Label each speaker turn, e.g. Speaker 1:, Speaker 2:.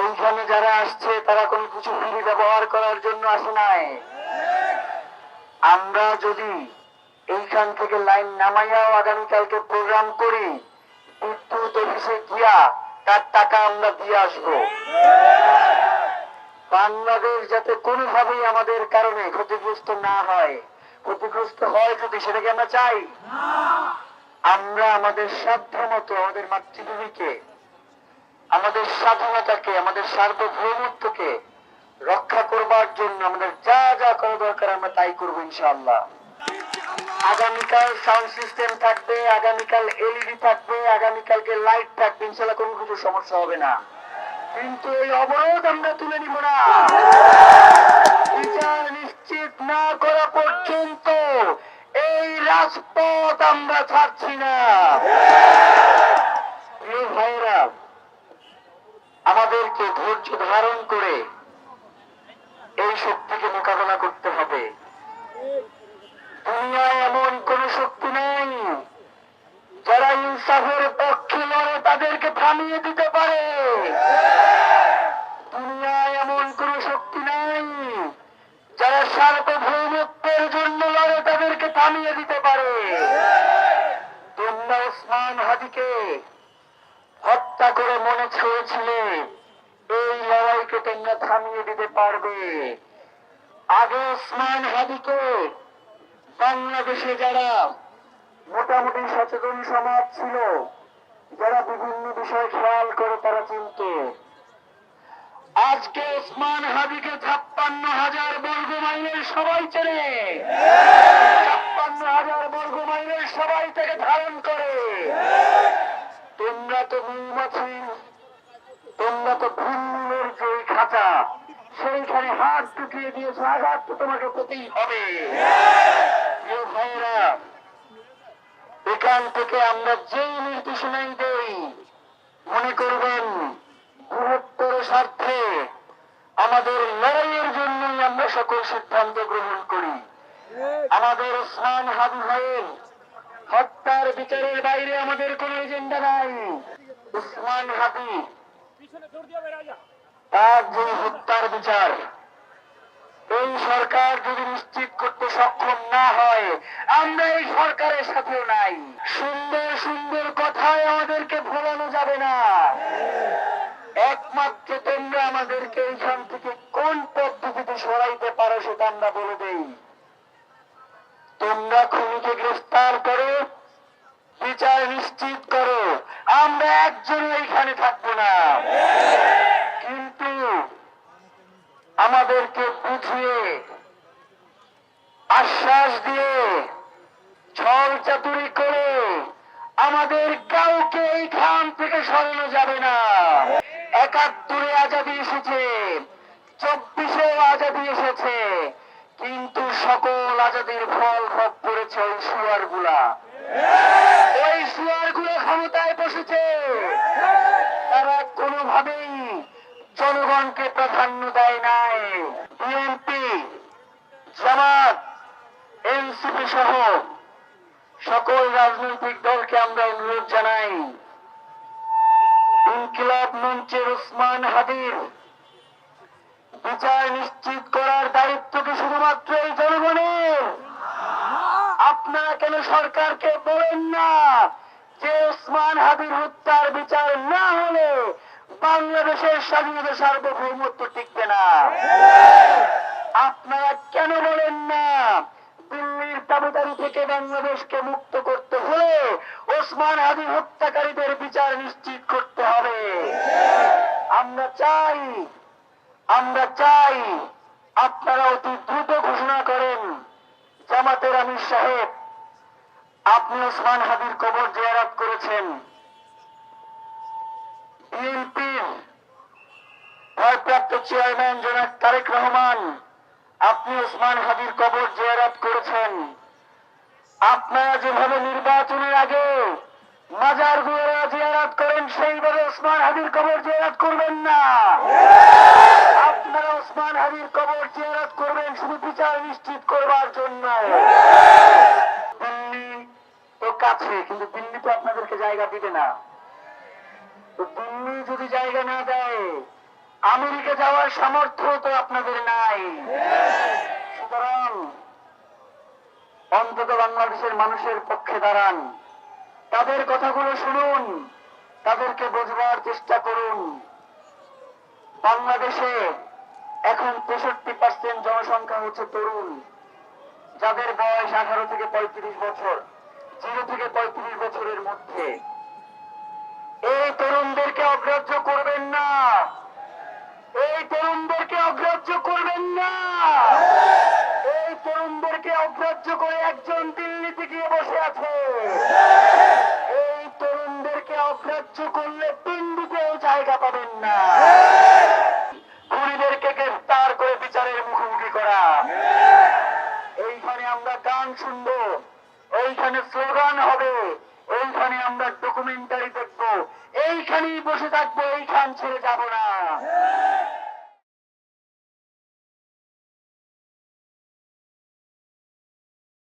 Speaker 1: এইখানে যারা আসছে তারা কোনো কিছু ফ্রি ব্যবহার করার জন্য আসে নাই। আমরা যদি এইখান থেকে লাইন নামাইয়াও আগামীকালকে প্রোগ্রাম করি, বিদ্যুৎ অফিসে গিয়া তার টাকা আমরা দিয়ে আসবো। বাংলাদেশ যাতে কোনোভাবেই আমাদের কারণে ক্ষতিগ্রস্ত না হয়, ক্ষতিগ্রস্ত হয় যদি সেটাকে আমরা চাই। আমরা আমাদের সাধ্য মতো আমাদের মাতৃভূমিকে, আমাদের স্বাধীনতাকে, আমাদের সার্বভৌমত্বকে রক্ষা করবার জন্য আমাদের যা যা করা দরকার আমরা তাই করবো ইনশাআল্লাহ। আগামীকাল সাউন্ড সিস্টেম থাকবে, আগামীকাল এলইডি থাকবে, আগামীকালকে লাইট থাকবে, ইনশাআল্লাহ কোনো কিছু সমস্যা হবে না। কিন্তু এই অবরোধ আমরা তুলে নিব না। বিচার নিশ্চিত না করা পর্যন্ত এই রাজপথ আমরা ছাড়ছি না। প্রিয় ভাইরা, আমাদেরকে ধৈর্য ধারণ করে এই শক্তিকে মোকাবেলা করতে হবে। দুনিয়ায় এমন কোন শক্তি নেই যারা ইনসাফের পক্ষে লড়ে তাদেরকে থামিয়ে দিতে পারে। দুনিয়ায় এমন কোন শক্তি নেই যারা সার্বভৌমত্বের জন্য লড়ে তাদেরকে থামিয়ে দিতে পারে। তোমরা ওসমান হাদিকে হত্যা করে মনে ছুঁয়েছিলে, এই লড়াইকে তোমরা থামিয়ে দিতে পারবে। আগে ওসমান হাদিকে বাংলাদেশে যারা মোটামুটি সচেতন সমাজ ছিল, যারা বিভিন্ন বিষয় খেয়াল করে তারা চিনত। আজকে ওসমান হাদিকে 56,000 বর্গ মাইলের সবাই চেনে, 56,000 বর্গ মাইলের সবাই থেকে ধারণ করে। তোমরা তো মৌমাছি, তোমরা তো ভিন্নের যে খাঁচা সেইখানে হাত ঢুকিয়ে দিয়েছো, আঘাত তো তোমাকে পেতেই হবে। ভাইরা, এখান থেকে আমরা যেই নির্দেশনাই দেই মনে করবেন বৃহত্তর স্বার্থে আমাদের লড়াইয়ের জন্যই আমরা সকল সিদ্ধান্ত গ্রহণ করি। আমাদের ওসমান হাদি ভাইয়ের হত্যার বিচারের বাইরে আমাদের কোন এজেন্ডা নাই। ওসমান হাদি তার যে হত্যার বিচার এই সরকার যদি নিশ্চিত করতে সক্ষম না হয়, আমরা এই সরকারের সাথেও নাই। সুন্দর সুন্দর কথায় আমাদেরকে ভোলানো যাবে না। একমাত্র তোমরা আমাদেরকে এইখান থেকে কোন পদ্ধতিতে সরাইতে পারো সেটা আমরা বলে দেই। তোমরা খুনিকে গ্রেফতার করো, বিচার নিশ্চিত করো, আমরা একজনও এইখানে থাকবো না। কিন্তু আমাদেরকে বুঝিয়ে, আশ্বাস দিয়ে, ছল চাতুরি করে আমাদের কাউকে এইখান থেকে সরানো যাবে না। ৭১-এ আজাদী এসেছে, ২৪-এও আজাদী এসেছে, কিন্তু সকল আজাদীর ফল ভোগ করেছে ওই শুয়ার গুলা। ওই শুয়ার গুলো ক্ষমতায় বসেছে, তারা কোনোভাবেই জনগণকে প্রাধান্য দেয় নাই। বিএনপি, জামাত, এনসিপি সহ সকল রাজনৈতিক দলকে আমরা অনুরোধ জানাই, ইনকিলাব মঞ্চের ওসমান হাদির বিচার নিশ্চিত করার দায়িত্ব কি শুধুমাত্র এই জনগণের? আপনারা কেন সরকারকে বলেন না যে ওসমান হাদির হত্যার বিচার না হলে বাংলাদেশের স্বাধীনতা সার্বভৌমত্ব টিকবে না? আপনারা কেন বলেন না দিল্লির দাবিদারি থেকে বাংলাদেশকে মুক্ত করতে হলে ওসমান হাদি হত্যাকারীদের বিচার নিশ্চিত করতে হবে? আমরা চাই আপনারা অতি দ্রুত ঘোষণা করেন, জামাতের আমির সাহেব, আপনি ওসমান হাদির কবর জিয়ারত করেছেন, বিএনপির ভারপ্রাপ্ত চেয়ারম্যান জনাব তারেক রহমান, আপনি ওসমান হাদির কবর জিয়ারত করেছেন। আপনারা যেভাবে নির্বাচনের আগে মাজারগুলো জিয়ারত করেন, সেইভাবে ওসমান হাদির কবর জিয়ারত করবেন না। আপনারা ওসমান হাদির কবর জিয়ারত করবেন শুধু বিচার নিশ্চিত করবার জন্য। দিল্লি তো কাছে, কিন্তু দিল্লি তো আপনাদেরকে জায়গা দিবে না। তো দিল্লি যদি জায়গা না দেয়, আমেরিকা যাওয়ার সামর্থ্য তো আপনাদের নাই। সুতরাং অন্তত বাংলাদেশের মানুষের পক্ষে দাঁড়ান, তাদের কথাগুলো শুনুন, তাদেরকে বোঝবার চেষ্টা করুন। বাংলাদেশে এখন 63% জনসংখ্যা হচ্ছে তরুণ, যাদের বয়স 18 থেকে 35 বছর, 0 থেকে 35 বছরের মধ্যে। এই তরুণদেরকে অগ্রাহ্য করবেন না, এই তরুণদেরকে অগ্রাহ্য করবেন না। এই তরুণদেরকে অগ্রাহ্য করে একজন দিল্লিতে গিয়ে বসে আছে। এই তরুণদেরকে অগ্রাহ্য করলে পিন্ডিতেও জায়গা পাবেন না।